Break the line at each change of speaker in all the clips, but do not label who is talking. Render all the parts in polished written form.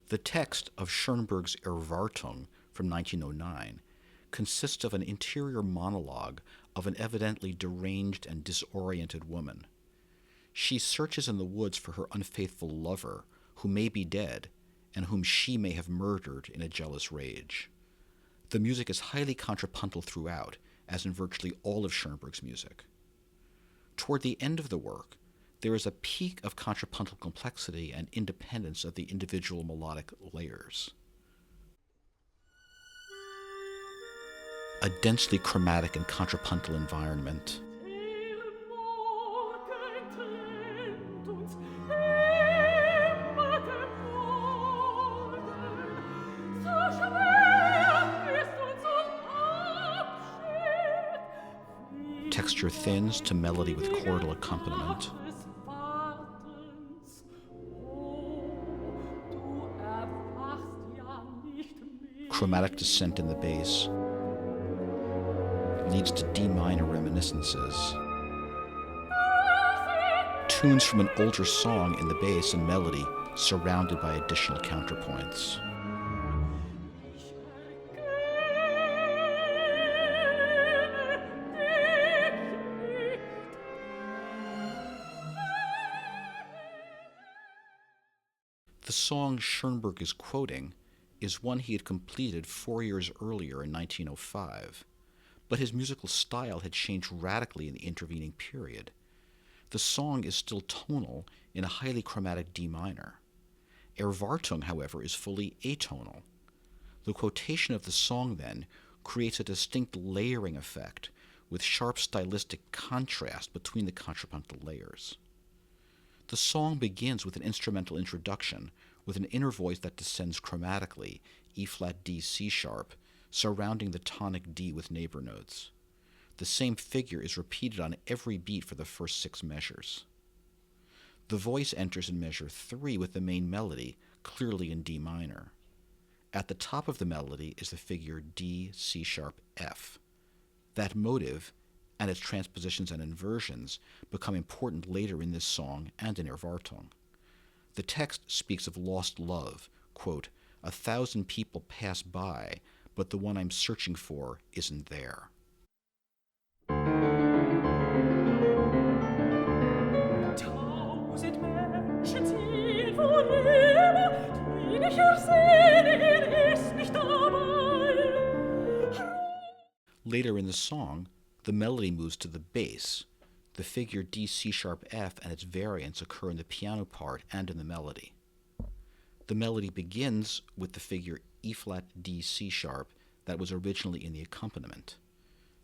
The text of Schoenberg's Erwartung from 1909 consists of an interior monologue of an evidently deranged and disoriented woman. She searches in the woods for her unfaithful lover, who may be dead, and whom she may have murdered in a jealous rage. The music is highly contrapuntal throughout, as in virtually all of Schoenberg's music. Toward the end of the work, there is a peak of contrapuntal complexity and independence of the individual melodic layers. A densely chromatic and contrapuntal environment. Texture thins to melody with chordal accompaniment. Chromatic descent in the bass leads to D minor reminiscences. Tunes from an older song in the bass and melody, surrounded by additional counterpoints. The song Schoenberg is quoting is one he had completed 4 years earlier in 1905, but his musical style had changed radically in the intervening period. The song is still tonal in a highly chromatic D minor. Erwartung, however, is fully atonal. The quotation of the song, then, creates a distinct layering effect with sharp stylistic contrast between the contrapuntal layers. The song begins with an instrumental introduction with an inner voice that descends chromatically, E-flat D C-sharp, surrounding the tonic D with neighbor notes. The same figure is repeated on every beat for the first 6 measures. The voice enters in measure 3 with the main melody, clearly in D minor. At the top of the melody is the figure D C-sharp F. That motive and its transpositions and inversions become important later in this song and in Erwartung. The text speaks of lost love, quote, "1,000 people pass by, but the one I'm searching for isn't there." Later in the song, the melody moves to the bass. The figure D C-sharp F and its variants occur in the piano part and in the melody. The melody begins with the figure E-flat D C-sharp that was originally in the accompaniment.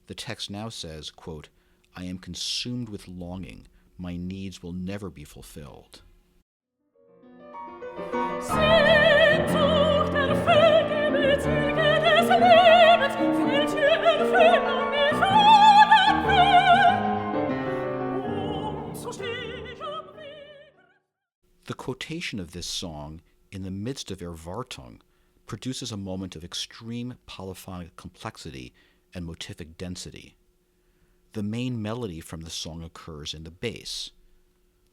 The text now says, quote, "I am consumed with longing. My needs will never be fulfilled." The quotation of this song in the midst of Erwartung produces a moment of extreme polyphonic complexity and motivic density. The main melody from the song occurs in the bass.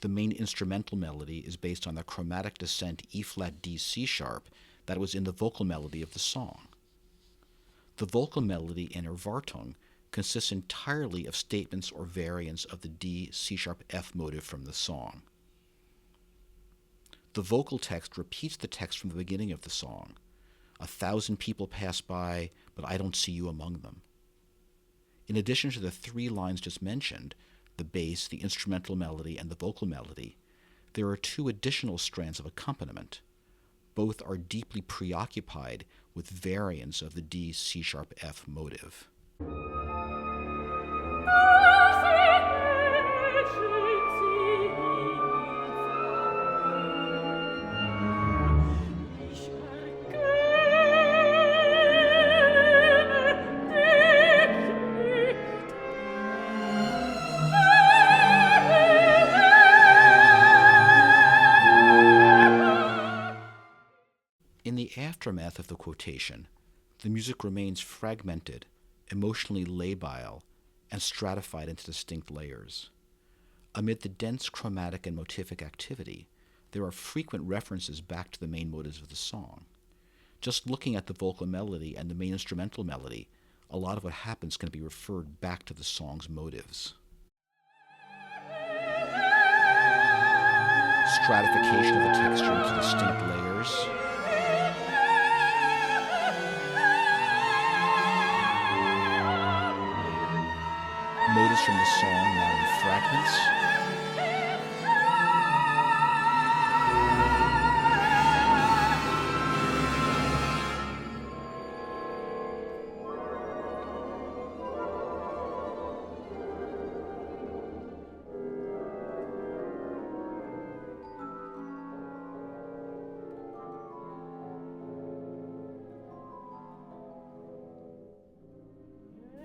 The main instrumental melody is based on the chromatic descent E-flat D C-sharp that was in the vocal melody of the song. The vocal melody in Erwartung consists entirely of statements or variants of the D C-sharp F motive from the song. The vocal text repeats the text from the beginning of the song. 1,000 people pass by, but I don't see you among them. In addition to the 3 lines just mentioned, the bass, the instrumental melody, and the vocal melody, there are 2 additional strands of accompaniment. Both are deeply preoccupied with variants of the D C-sharp F motive. In the aftermath of the quotation, the music remains fragmented, emotionally labile, and stratified into distinct layers. Amid the dense chromatic and motivic activity, there are frequent references back to the main motives of the song. Just looking at the vocal melody and the main instrumental melody, a lot of what happens can be referred back to the song's motives. Stratification of the texture into distinct layers. Motives from the song now in fragments.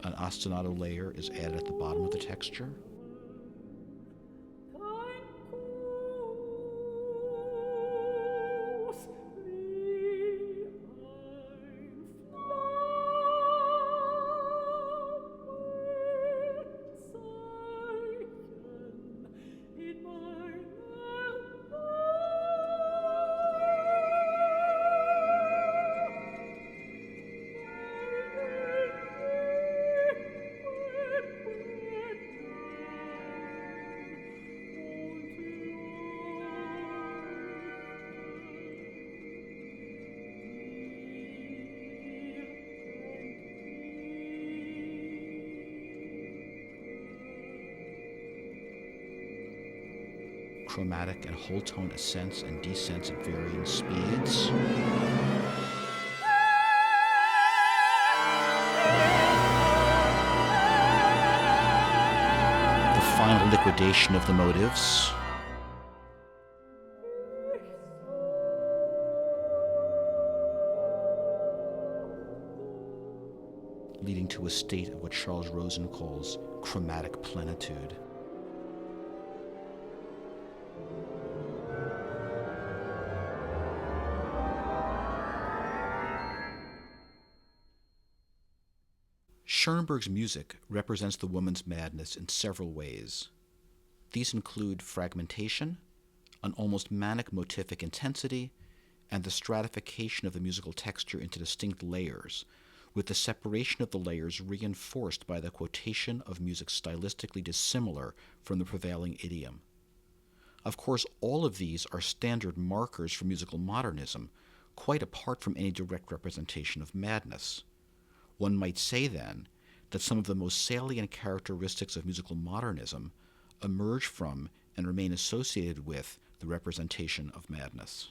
An ostinato layer is added at the bottom of the texture. Chromatic and whole tone ascents and descents at varying speeds. The final liquidation of the motives. Leading to a state of what Charles Rosen calls chromatic plenitude. Schoenberg's music represents the woman's madness in several ways. These include fragmentation, an almost manic motivic intensity, and the stratification of the musical texture into distinct layers, with the separation of the layers reinforced by the quotation of music stylistically dissimilar from the prevailing idiom. Of course, all of these are standard markers for musical modernism, quite apart from any direct representation of madness. One might say, then, that some of the most salient characteristics of musical modernism emerge from and remain associated with the representation of madness.